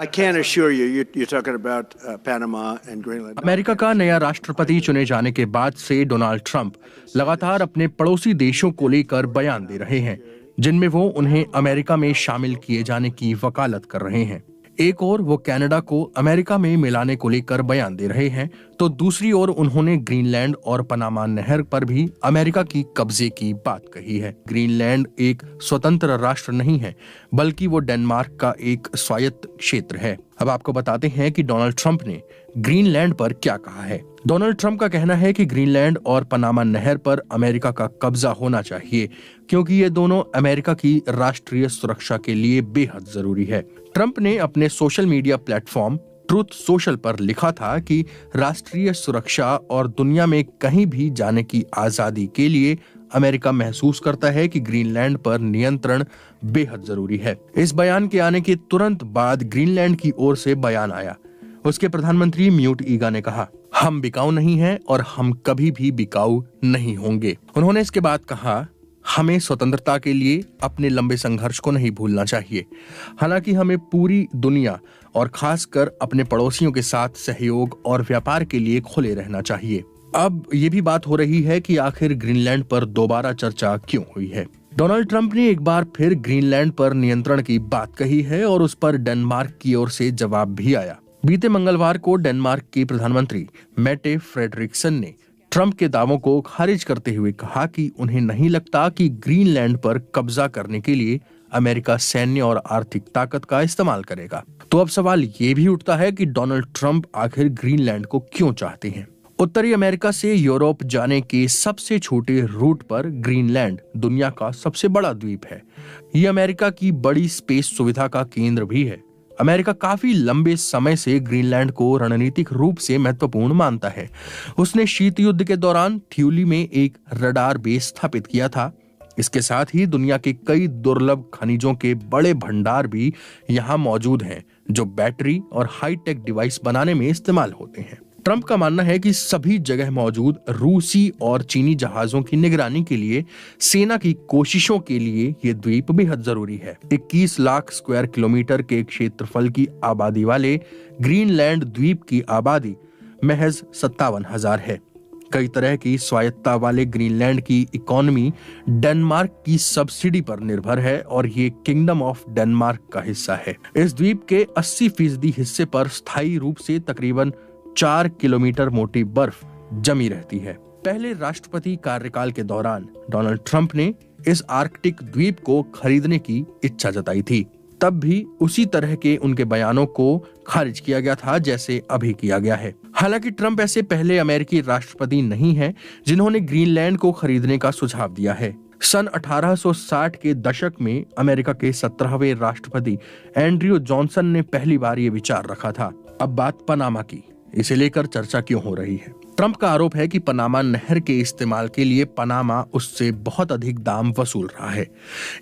I can assure you, you're talking about Panama and Greenland. America का नया राष्ट्रपति चुने जाने के बाद से डोनाल्ड ट्रंप लगातार अपने पड़ोसी देशों को लेकर बयान दे रहे हैं, जिनमें वो उन्हें अमेरिका में शामिल किए जाने की वकालत कर रहे हैं। एक ओर वो कनाडा को अमेरिका में मिलाने को लेकर बयान दे रहे हैं, तो दूसरी ओर उन्होंने ग्रीनलैंड और पनामा नहर पर भी अमेरिका की कब्जे की बात कही है। ग्रीनलैंड एक स्वतंत्र राष्ट्र नहीं है, बल्कि वो डेनमार्क का एक स्वायत्त क्षेत्र है। अब आपको बताते हैं कि डोनाल्ड ट्रंप ने ग्रीनलैंड पर क्या कहा है। डोनाल्ड ट्रंप का कहना है कि ग्रीनलैंड और पनामा नहर पर अमेरिका का कब्जा होना चाहिए, क्योंकि ये दोनों अमेरिका की राष्ट्रीय सुरक्षा के लिए बेहद जरूरी है। ट्रंप ने अपने social media platform truth social पर लिखा था कि राष्ट्रीय सुरक्षा और दुनिया में कहीं भी जाने की आजादी के लिए अमेरिका महसूस करता है कि ग्रीनलैंड पर नियंत्रण बेहद जरूरी है। इस बयान के आने के तुरंत बाद ग्रीनलैंड की ओर से बयान आया। उसके प्रधानमंत्री म्यूट ईगा ने कहा, हम बिकाऊ नहीं हैं और हम कभी भी बिकाऊ नहीं होंगे। उन्होंने इसके बाद कहा, हमें स्वतंत्रता के लिए अपने लंबे संघर्ष को नहीं भूलना चाहिए। हालांकि हमें पूरी दुनिया और खासकर अपने पड़ोसियों के साथ सहयोग और व्यापार के लिए खुले रहना चाहिए। अब ये भी बात हो रही है कि आखिर ग्रीनलैंड पर दोबारा चर्चा क्यों हुई है। डोनाल्ड ट्रंप ने एक बार फिर ग्रीनलैंड पर नियंत्रण की बात कही है और उस पर डेनमार्क की ओर से जवाब भी आया। बीते मंगलवार को डेनमार्क के प्रधानमंत्री मेटे फ्रेडरिक्सन ने ट्रंप के दावों को खारिज करते हुए कहा कि उन्हें नहीं लगता कि ग्रीनलैंड पर कब्जा करने के लिए अमेरिका सैन्य और आर्थिक ताकत का इस्तेमाल करेगा। तो अब सवाल ये भी उठता है कि डोनाल्ड ट्रंप आखिर ग्रीनलैंड को क्यों चाहते हैं। उत्तरी अमेरिका से यूरोप जाने के सबसे छोटे रूट पर ग्रीनलैंड दुनिया का सबसे बड़ा द्वीप है। ये अमेरिका की बड़ी स्पेस सुविधा का केंद्र भी है। अमेरिका काफी लंबे समय से ग्रीनलैंड को रणनीतिक रूप से महत्वपूर्ण मानता है। उसने शीत युद्ध के दौरान थ्यूली में एक रडार बेस स्थापित किया था। इसके साथ ही दुनिया के कई दुर्लभ खनिजों के बड़े भंडार भी यहाँ मौजूद हैं, जो बैटरी और हाईटेक डिवाइस बनाने में इस्तेमाल होते हैं। ट्रंप का मानना है कि सभी जगह मौजूद रूसी और चीनी जहाजों की निगरानी के लिए सेना की कोशिशों के लिए ये द्वीप बेहद जरूरी है। 21 लाख स्क्वायर किलोमीटर के क्षेत्रफल की आबादी वाले ग्रीनलैंड द्वीप की आबादी महज 57,000 है। कई तरह की स्वायत्तता वाले ग्रीनलैंड की इकोनॉमी डेनमार्क की सब्सिडी पर निर्भर है और ये किंगडम ऑफ डेनमार्क का हिस्सा है। इस द्वीप के 80% हिस्से पर स्थायी रूप से तकरीबन 4 किलोमीटर मोटी बर्फ जमी रहती है। पहले राष्ट्रपति कार्यकाल के दौरान डोनाल्ड ट्रंप ने इस आर्कटिक द्वीप को खरीदने की इच्छा जताई थी। तब भी उसी तरह के उनके बयानों को खारिज किया गया था जैसे अभी किया गया है। हालांकि ट्रंप ऐसे पहले अमेरिकी राष्ट्रपति नहीं हैं जिन्होंने ग्रीनलैंड को खरीदने का सुझाव दिया है। सन 1860 के दशक में अमेरिका के 17वें राष्ट्रपति एंड्रयू जॉनसन ने पहली बार ये विचार रखा था। अब बात पनामा की। इसे लेकर चर्चा क्यों हो रही है। ट्रंप का आरोप है कि पनामा नहर के इस्तेमाल के लिए पनामा उससे बहुत अधिक दाम वसूल रहा है,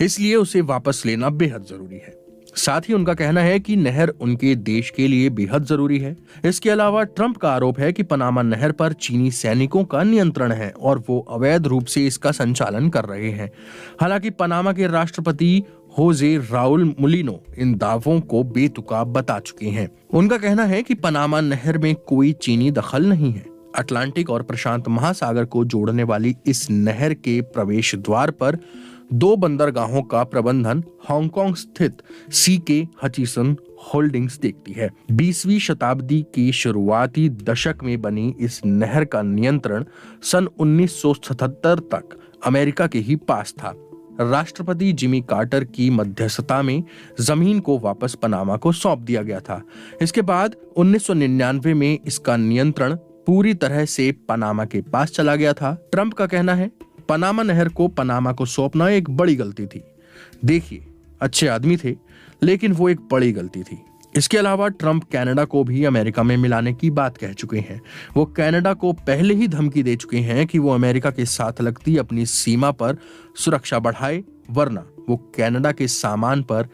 इसलिए उसे वापस लेना बेहद जरूरी है। साथ ही उनका कहना है कि नहर उनके देश के लिए बेहद जरूरी है। इसके अलावा ट्रंप का आरोप है कि पनामा नहर पर चीनी सैनिकों का नियंत्रण है और वो अवैध रूप से इसका संचालन कर रहे हैं। हालांकि पनामा के राष्ट्रपति होजे राउल मुलिनो इन दावों को बेतुका बता चुके हैं। उनका कहना है कि पनामा नहर में कोई चीनी दखल नहीं है। अटलांटिक और प्रशांत महासागर को जोड़ने वाली इस नहर के प्रवेश द्वार पर 2 बंदरगाहों का प्रबंधन हांगकांग स्थित सीके हचिसन होल्डिंग्स देखती है। 20वीं शताब्दी की शुरुआती दशक में बनी इस नहर का नियंत्रण सन 1977 तक अमेरिका के ही पास था। राष्ट्रपति जिमी कार्टर की मध्यस्थता में जमीन को वापस पनामा को सौंप दिया गया था। इसके बाद 1999 में इसका नियंत्रण पूरी तरह से पनामा के पास चला गया था। ट्रंप का कहना है, पनामा नहर को पनामा को सौंपना एक बड़ी गलती थी। देखिए, अच्छे आदमी थे, लेकिन वो एक बड़ी गलती थी। इसके अलावा ट्रंप कनाडा को भी अमेरिका में मिलाने की बात कह चुके हैं। वो कनाडा को पहले ही धमकी दे चुके हैं कि वो अमेरिका के साथ लगती अपनी सीमा पर सुरक्षा बढ़ाए, वरना वो कनाडा के सामान पर